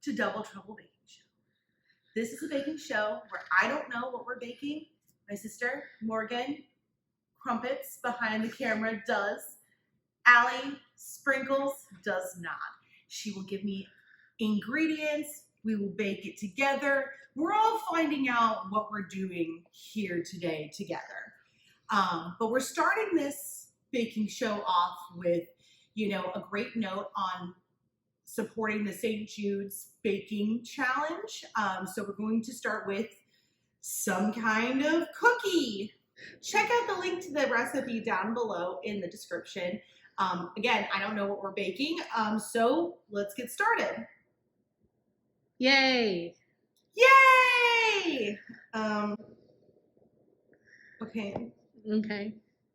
to Double Trouble Baking Show. This is a baking show where I don't know what we're baking. My sister, Morgan, crumpets behind the camera, does. Allie, sprinkles, does not. She will give me ingredients. We will bake it together. We're all finding out what we're doing here today together. But we're starting this baking show off with, a great note on supporting the St. Jude's Baking Challenge. So we're going to start with some kind of cookie. Check out the link to the recipe down below in the description. Again, I don't know what we're baking, so let's get started. Yay! Yay! Okay. Okay.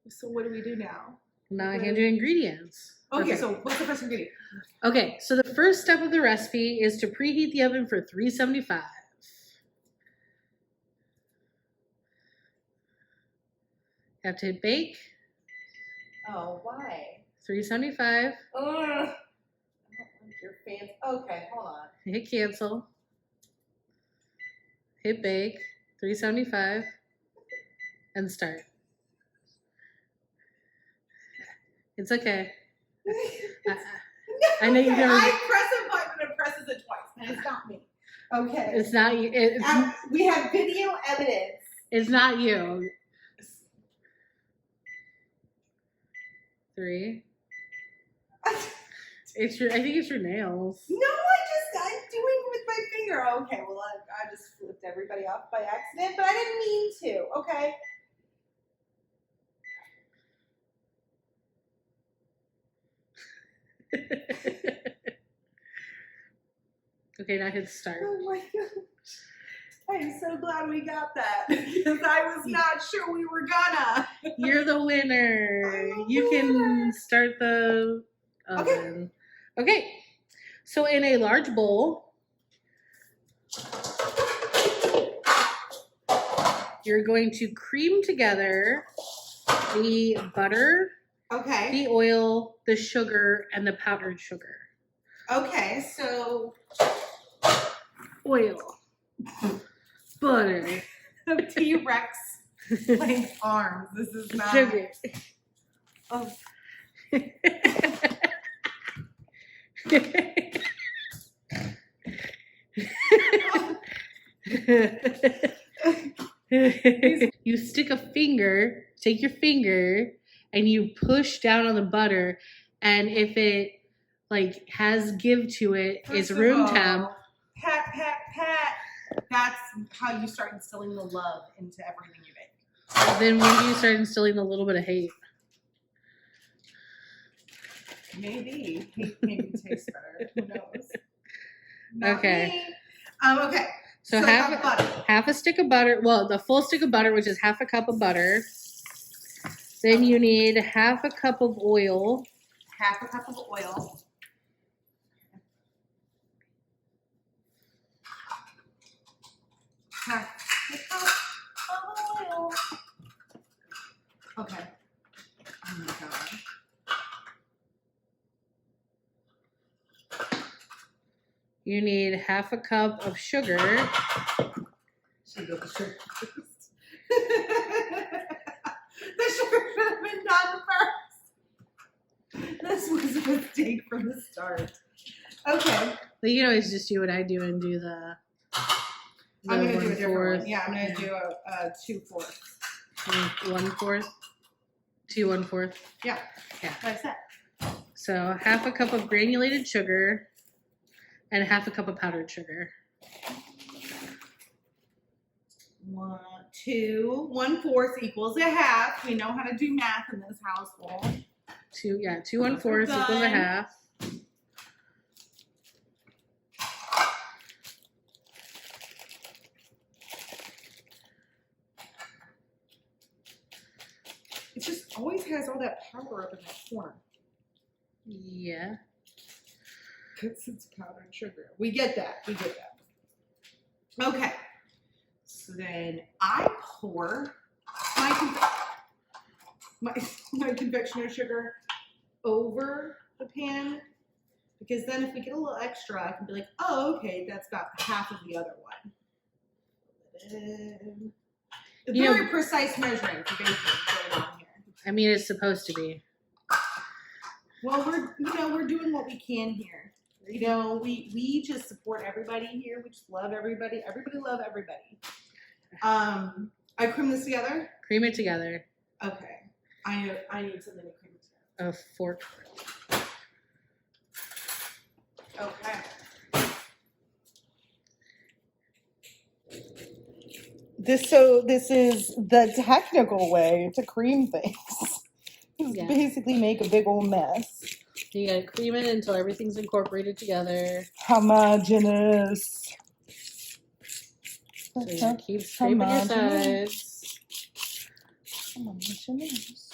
So what do we do now? Now I can do ingredients. Okay, so what's the first ingredient? Okay, so the first step of the recipe is to preheat the oven for 375. You have to hit bake. Oh, why? 375. Ugh. I don't like your fans. Okay, hold on. Hit cancel. Hit bake. 375. And start. It's okay. I know you never. I press a button and it presses it twice, and it's not me. Okay. It's not you. We have video evidence. It's not you. 3. It's your. I think it's your nails. No, I'm doing it with my finger. Okay, well, I just flipped everybody off by accident, but I didn't mean to. Okay. Okay, now hit start. Oh my gosh. I am so glad we got that because I was not sure we were gonna. You're the winner. You can start the oven. Okay. So in a large bowl, you're going to cream together the butter, Okay. the oil, the sugar, and the powdered sugar. Okay, so Oil, butter, T-Rex length arms. This is not. sugar. Oh. You stick a finger, take your finger, and you push down on the butter, and if it has give to it, it's room temp. Pat, pat, pat. That's how you start instilling the love into everything you make. Then when do you start instilling a little bit of hate? Maybe. Hate maybe tastes better. Who knows? Not Okay. me. Okay. So half a stick of butter. Well, the full stick of butter, which is half a cup of butter. Then you need half a cup of oil. Half a cup of oil. Half a cup of oil. Okay. Oh my god. You need half a cup of sugar. Should go the sugar first. The sugar should have been done first. This was a mistake from the start. Okay. But you can always just do what I do and do the I'm going to do a different 1/4. one. Yeah, I'm going to do a 2/4. 1/4. 2 1/4. Yeah. Yeah. Like I said. So half a cup of granulated sugar and half a cup of powdered sugar. 1, 2, 1/4 equals a half. We know how to do math in this household. 2 1/4 equals a half. It just always has all that powder up in that corner. Yeah. Because it's powdered sugar. We get that. We get that. Okay. So then I pour my confectioner sugar over the pan Because then if we get a little extra, I can be like, oh, okay, that's about half of the other one. Very precise measuring for baking going on here. I mean, it's supposed to be. Well, we're doing what we can here. You know, we just support everybody here. We just love everybody. Everybody love everybody. I cream this together. Cream it together. Okay. I need something to cream it together. A fork. Okay. This is the technical way to cream things. Yeah. Basically make a big old mess. You gotta cream it until everything's incorporated together. Homogeneous. So you keep scraping your sides. Homogeneous.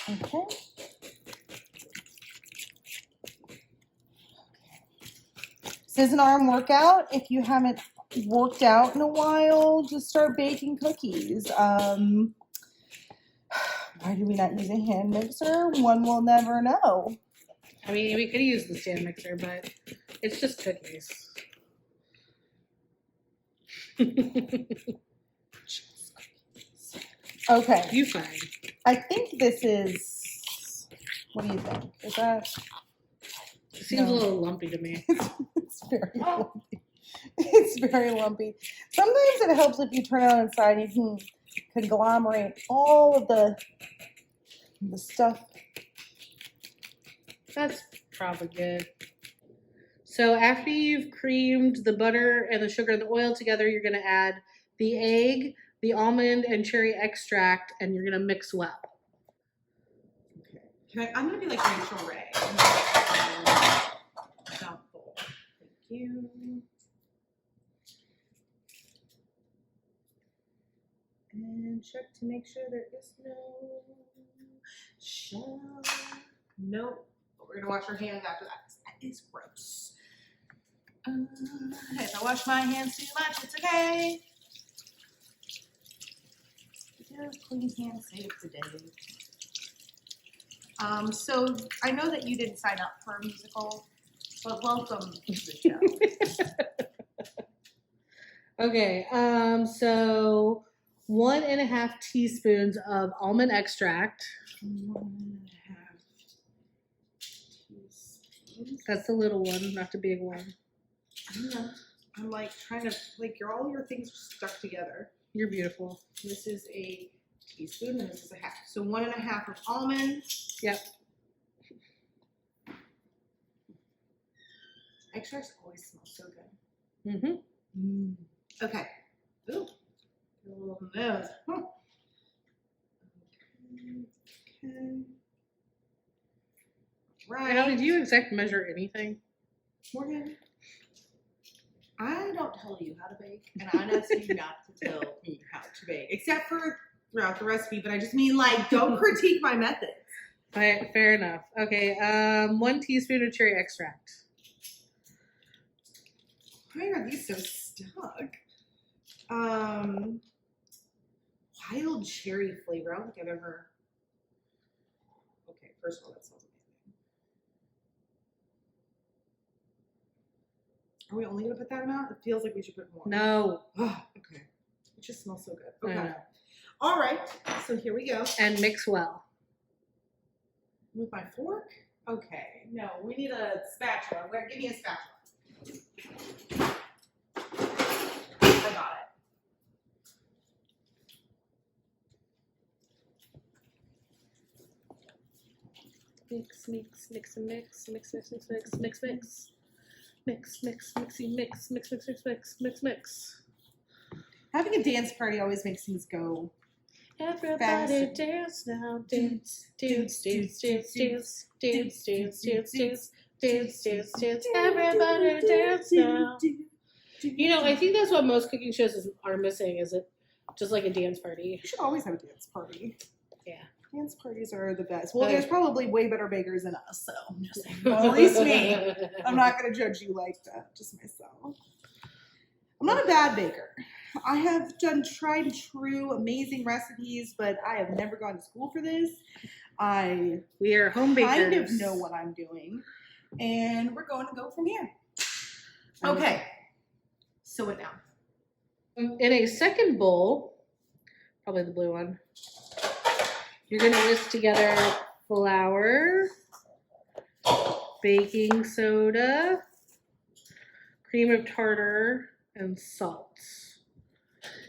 Okay. This is an arm workout. If you haven't worked out in a while, just start baking cookies. Why do we not use a hand mixer? One will never know. I mean, we could use the stand mixer, but it's just cookies. Okay. You fine. I think this is. What do you think? Is that? It seems a little lumpy to me. It's very lumpy. It's very lumpy. Sometimes it helps if you turn it on its side. You can conglomerate all of the stuff. That's probably good. So after you've creamed the butter and the sugar and the oil together, you're going to add the egg, the almond and cherry extract, and you're going to mix well. Okay. I'm going to be like Rachel Ray. Thank you. And check to make sure there is no shell. Nope. But we're going to wash our hands after that. That is gross. If I wash my hands too much, it's okay. Clean hands save the day. So I know that you didn't sign up for a musical, but welcome to the show. Okay, so 1.5 teaspoons of almond extract. 1.5 teaspoons. That's the little one, not the big one. I don't know. I'm like trying to, like, all your things are stuck together. You're beautiful. This is a teaspoon and this is a half. So 1.5 of almonds. Yep. Extracts always smell so good. Mm-hmm. Okay. Ooh. A little nose. Huh. Okay. Right. Now, did you exact measure anything? Morgan, I don't tell you how to bake, and I ask you not to tell me how to bake, except for throughout the recipe. But I just mean, like, don't critique my methods. Right, fair enough. Okay, 1 teaspoon of cherry extract. Why are these so stuck? Wild cherry flavor. I don't think I've ever. Okay, first of all, that smells amazing. Are we only gonna put that amount? It feels like we should put more. No. Oh, okay. It just smells so good. Okay. I know. All right. So here we go. And mix well. With my fork? Okay. No, we need a spatula. Give me a spatula. I got it. Mix, mix, mix, and mix, mix, mix, mix, mix, mix, mix. Mix, mix, mixy, mix, mix, mix, mix, mix, mix, mix. Having a dance party always makes things go. Everybody dance now, dance, dance, dance, dance, dance, dance, dance, dance, dance, dance, dance, dance. Everybody dance now. You know, I think that's what most cooking shows are missing. Is it just like a dance party? You should always have a dance party. Yeah. Dance parties are the best. Well, there's probably way better bakers than us, so I'm just saying. Well, at least me. I'm not going to judge you like that, just myself. I'm not a bad baker. I have done tried and true amazing recipes, but I have never gone to school for this. We are home bakers. Kind of know what I'm doing, and we're going to go from here. Okay. So what now? In a second bowl, probably the blue one, you're going to whisk together flour, baking soda, cream of tartar, and salt.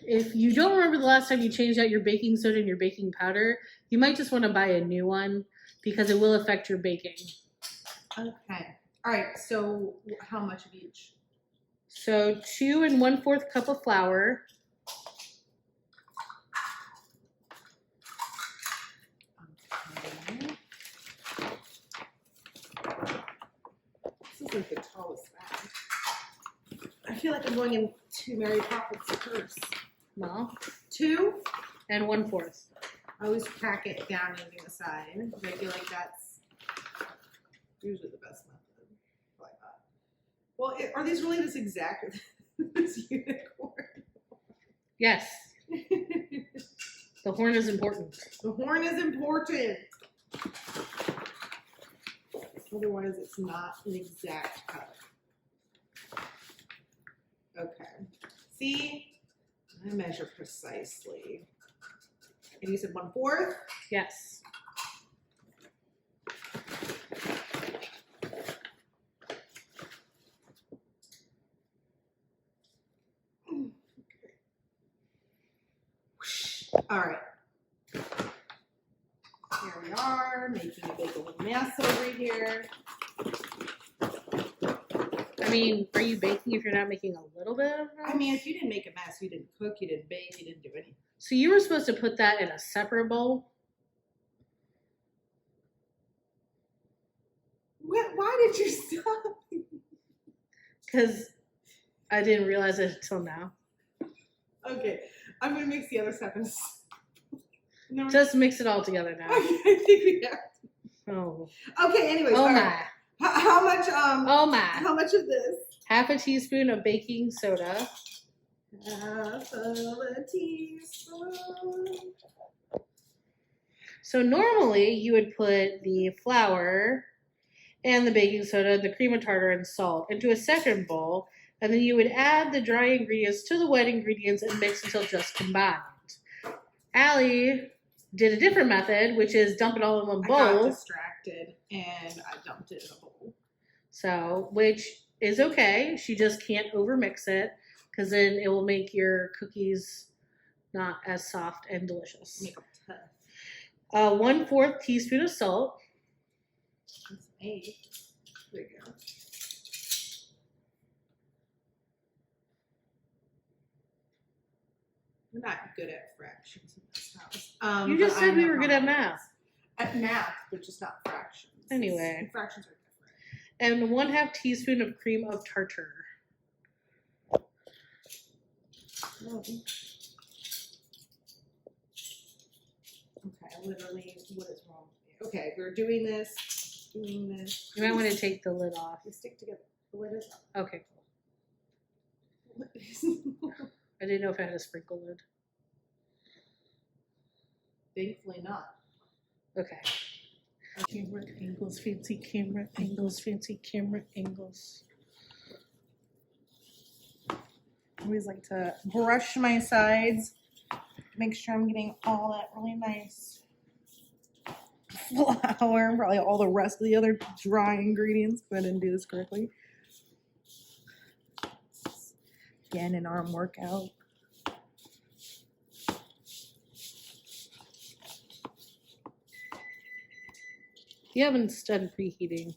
If you don't remember the last time you changed out your baking soda and your baking powder, you might just want to buy a new one because it will affect your baking. Okay. All right. So how much of each? So 2 1/4 cup of flour. Okay. This is like the tallest bag. I feel like I'm going into Mary Poppins' purse. No. 2 1/4. I always pack it down using the side because I feel like that's usually the best method. Well, are these really this exact with this unicorn? Yes. The horn is important. The horn is important. Otherwise, it's not an exact cut. Okay. See? I measure precisely. And you said 1/4? Yes. All right. Here we are, making a big old mess over here. I mean, are you baking if you're not making a little bit of mess? I mean, if you didn't make a mess, you didn't cook, you didn't bake, you didn't do anything. So you were supposed to put that in a separate bowl? Why did you stop? Because I didn't realize it until now. Okay, I'm gonna mix the other stuff and no. Just mix it all together now. Okay, I think we have to. Oh. Okay, anyways. Oh all my. right. How much? Oh my. How much of this? Half a teaspoon of baking soda. Half of a teaspoon. So normally you would put the flour and the baking soda, the cream of tartar, and salt into a second bowl, and then you would add the dry ingredients to the wet ingredients and mix until just combined. Allie did a different method, which is dump it all in one bowl. I got distracted and I dumped it in a bowl. So, which is okay. She just can't overmix it because then it will make your cookies not as soft and delicious. Make them tough. 1/4 teaspoon of salt. That's 8. There you go. We're not good at fractions in this house. You just but said I we know were how good at it math. is. At math, but just not fractions. Anyway. Fractions are And 1/2 teaspoon of cream of tartar. different. Okay, literally, what is wrong with me? Okay, we're doing this, You might want to take the lid off. They stick together. The lid is up. Okay, cool. I didn't know if I had a sprinkle lid. Thankfully not. Okay. Camera angles, fancy camera angles, fancy camera angles. I always like to brush my sides, make sure I'm getting all that really nice flour and probably all the rest of the other dry ingredients, but I didn't do this correctly. Again, an arm workout. You haven't done preheating.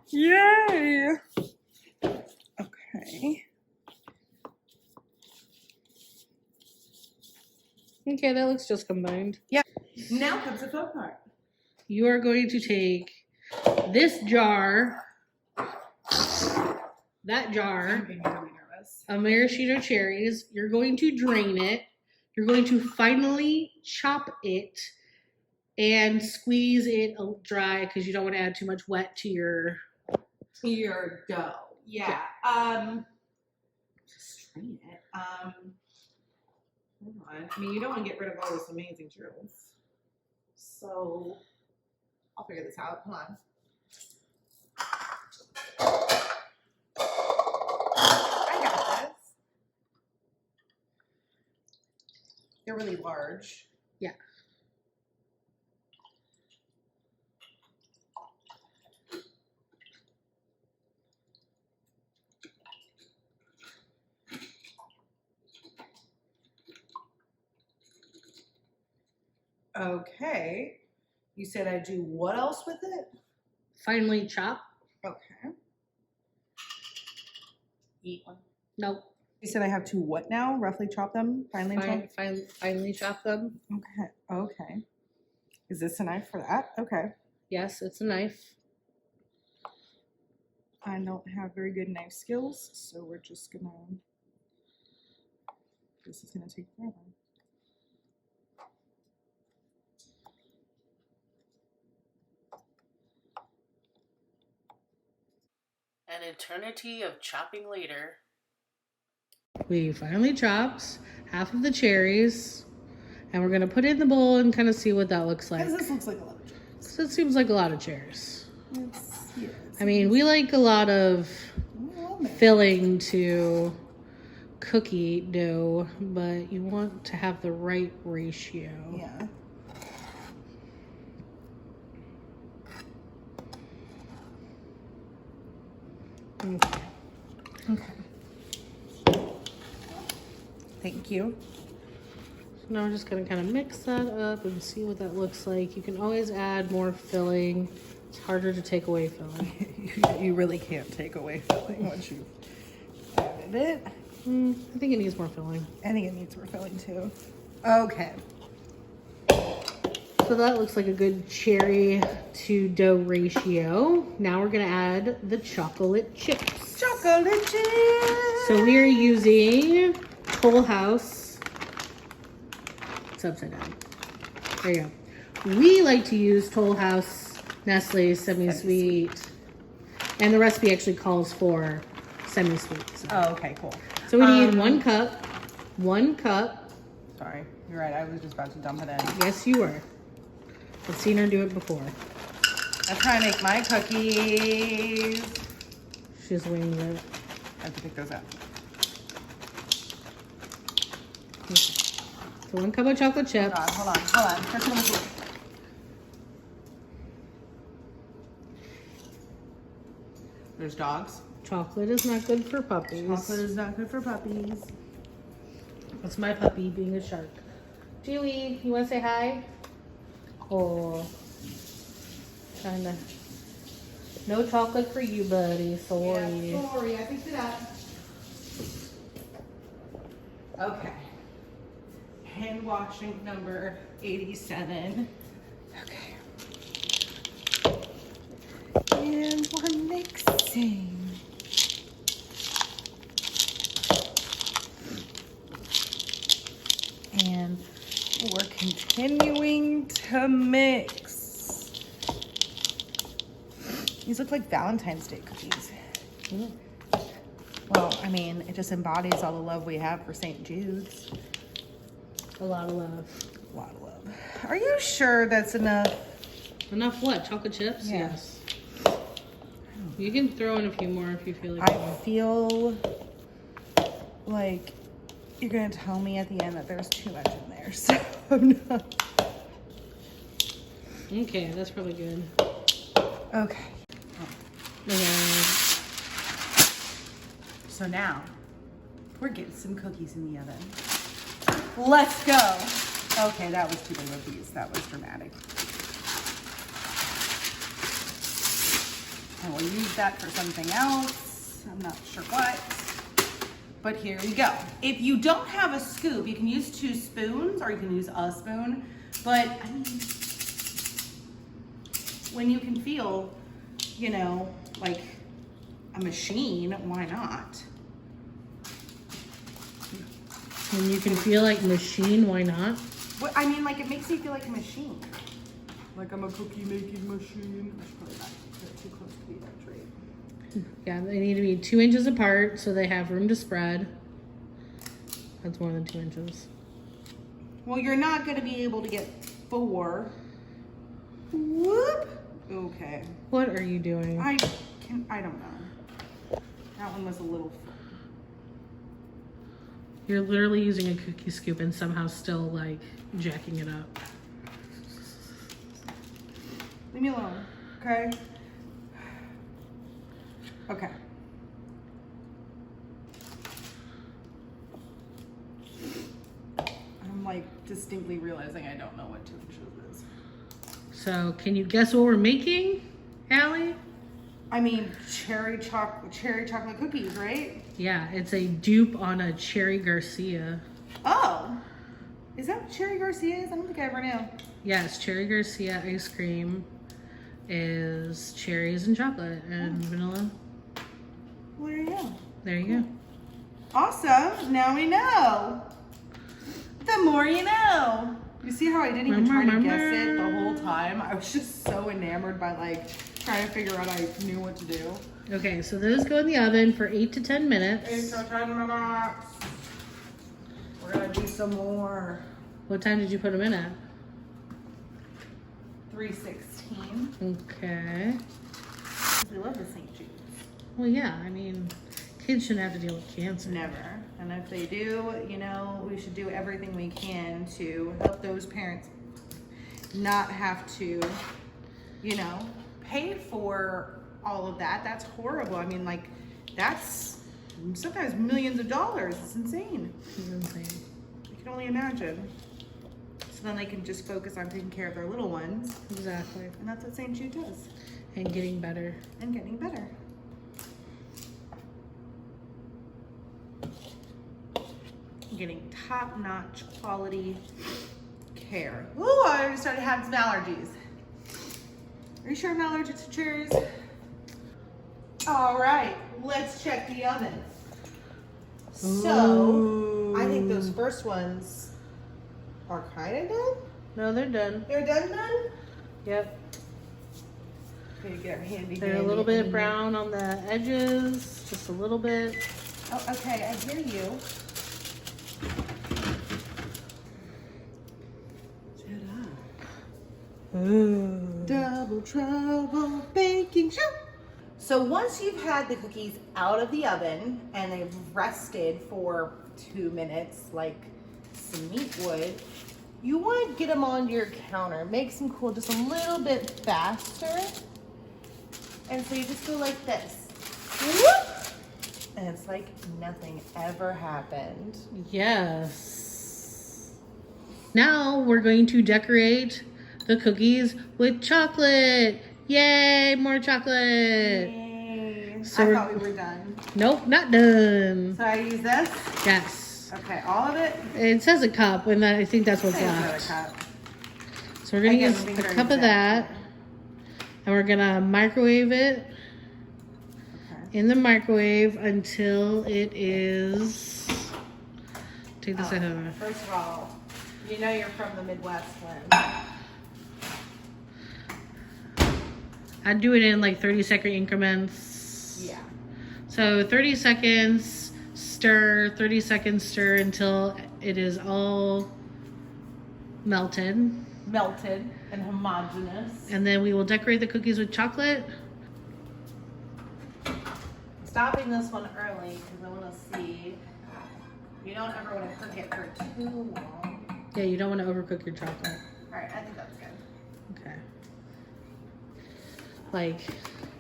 Yay! Okay. Okay, that looks just combined. Yeah. Now comes the fun part. You are going to take this jar, that jar, I'm getting really nervous. of maraschino cherries. You're going to drain it. You're going to finally chop it and squeeze it dry because you don't want to add too much wet to your dough. Yeah. clean it. Hold on. I mean, you don't want to get rid of all this amazing drills. So I'll figure this out. Hold on. I got this. They're really large. Yeah. Okay. You said I do what else with it? Finely chop. Okay. Eat one. Nope. You said I have to what now? Roughly chop them? Finely chop? Finely chop them. Okay. Okay. Is this a knife for that? Okay. Yes, it's a knife. I don't have very good knife skills, so we're just gonna. This is gonna take forever. An eternity of chopping later. We finally chopped half of the cherries, and we're gonna put it in the bowl and kind of see what that looks like. Because this looks like a lot of cherries. So it seems like a lot of cherries. Yeah, I mean, we like a lot of filling to cookie dough, but you want to have the right ratio. Yeah. Okay. Okay. Thank you. So now we're just gonna kind of mix that up and see what that looks like. You can always add more filling. It's harder to take away filling. You really can't take away filling once you've added it. I think it needs more filling. I think it needs more filling too. Okay. So that looks like a good cherry to dough ratio. Now we're gonna add the chocolate chips. Chocolate chips. So we are using Toll House. It's upside down. There you go. We like to use Toll House Nestle semi-sweet. And the recipe actually calls for semi-sweet. So. Oh, okay, cool. So we need 1 cup. 1 cup. Sorry, you're right. I was just about to dump it in. Yes, you were. I've seen her do it before. I'm trying to make my cookies. She's winging it. I have to pick those up. Okay. So 1 cup of chocolate chips. Hold on. First one is There's dogs. Chocolate is not good for puppies. Chocolate is not good for puppies. That's my puppy being a shark. Dewey, you want to say hi? Oh, trying to. No chocolate for you, buddy. Sorry. Yeah, sorry, I picked it up. Okay. Hand washing number 87. Okay. And one mixing. And we're continuing to mix. These look like Valentine's Day cookies. Mm. Well, I mean, it just embodies all the love we have for St. Jude's. A lot of love. A lot of love. Are you sure that's enough? Enough what? Chocolate chips? Yeah. Yes. You can throw in a few more if you feel like it. I feel like you're going to tell me at the end that there's too much in there. So I'm not. Okay, that's probably good. Okay. Okay. So now we're getting some cookies in the oven. Let's go. Okay, that was too big of a piece. That was dramatic. And we'll use that for something else. I'm not sure what. But here we go. If you don't have a scoop, you can use 2 spoons or you can use a spoon. But I mean, when you can feel, you know, like a machine, why not? When you can feel like machine, why not? Well, I mean, like, it makes me feel like a machine. Like I'm a cookie making machine. I should probably not get too close to the tray. Yeah, they need to be 2 inches apart so they have room to spread. That's more than 2 inches. Well, you're not going to be able to get 4. Whoop. Okay. What are you doing? I don't know. That one was a little full. You're literally using a cookie scoop and somehow still like jacking it up. Leave me alone, okay? Okay. I'm like distinctly realizing I don't know what 2 inches is. So can you guess what we're making, Allie? I mean, cherry chocolate cookies, right? Yeah, it's a dupe on a Cherry Garcia. Oh, is that what Cherry Garcia is? I don't think I ever knew. Yes, Cherry Garcia ice cream is cherries and chocolate and vanilla. Well, there you go. There you go. Awesome. Now we know. The more you know. You see how I didn't even try to guess it the whole time? I was just so enamored by like trying to figure out I knew what to do. Okay, so those go in the oven for 8 to 10 minutes. 8 to 10 minutes. We're gonna do some more. What time did you put them in at? 316. Okay. We love the St. Jude's. Well, yeah, I mean, kids shouldn't have to deal with cancer. Never. And if they do, you know, we should do everything we can to help those parents not have to, you know, pay for all of that. That's horrible. I mean, like, that's sometimes millions of dollars. It's insane. It's insane. I can only imagine. So then they can just focus on taking care of their little ones. Exactly. And that's what St. Jude does. And getting better. And getting better. Getting top-notch quality care. Ooh, I already started having some allergies. Are you sure I'm not allergic to cherries? All right, let's check the oven. So, I think those first ones are kind of done. No, they're done. They're done? Yep. Okay, get our handy. They're a little bit brown on the edges, just a little bit. Oh, okay, I hear you. Ooh. Double trouble baking show. So once you've had the cookies out of the oven and they've rested for 2 minutes, like some meat would, you want to get them onto your counter. Makes them cool just a little bit faster. And so you just go like this. Whoop! And it's like nothing ever happened. Yes. Now we're going to decorate the cookies with chocolate. Yay, more chocolate. Yay. So I thought we were done. Nope, not done. So I use this? Yes. Okay, all of it? It says a cup, and I think that's what's Say another left. cup. So we're going to Again, use being a very cup of exact. that, and we're going to microwave it Okay. in the microwave until it is... Take this out of there. First of all, you know you're from the Midwest when I do it in like 30-second increments. yeah. So 30 seconds, stir, 30 seconds, stir until it is all melted. Melted and homogeneous. And then we will decorate the cookies with chocolate. Stopping this one early because I want to see. You don't ever want to cook it for too long. Yeah, you don't want to overcook your chocolate. All right, I think that's good. Okay. Like,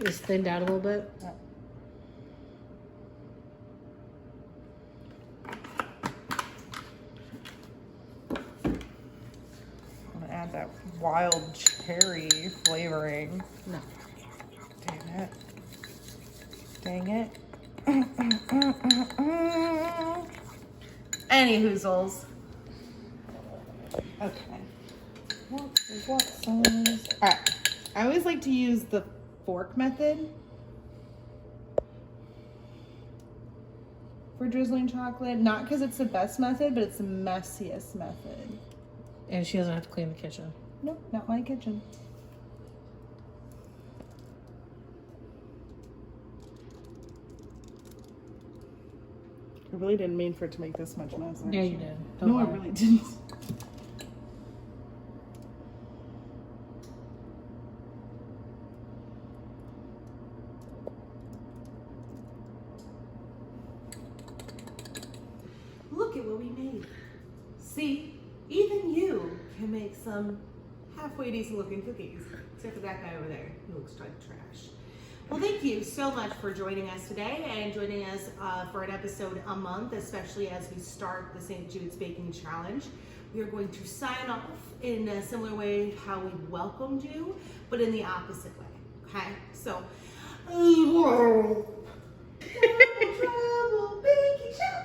it's thinned out a little bit. Yep. I'm gonna add that wild cherry flavoring. No. Dang it. Dang it. Any hoozles. Okay. What size? Alright. I always like to use the fork method for drizzling chocolate. Not because it's the best method, but it's the messiest method. And she doesn't have to clean the kitchen. No, not my kitchen. really didn't mean for it to make this much mess. Yeah, you did. Don't No, I lie. really didn't. Look at what we made. See, even you can make some halfway decent looking cookies. Except for that guy over there. He looks like trash. Well, thank you so much for joining us today and joining us for an episode a month, especially as we start the St. Jude's Baking Challenge. We are going to sign off in a similar way how we welcomed you, but in the opposite way. Okay? So, trouble, baking show.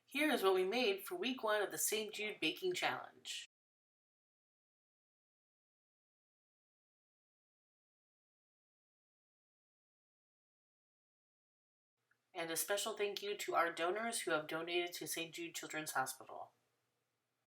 Here is what we made for week 1 of the St. Jude Baking Challenge. And a special thank you to our donors who have donated to St. Jude Children's Hospital.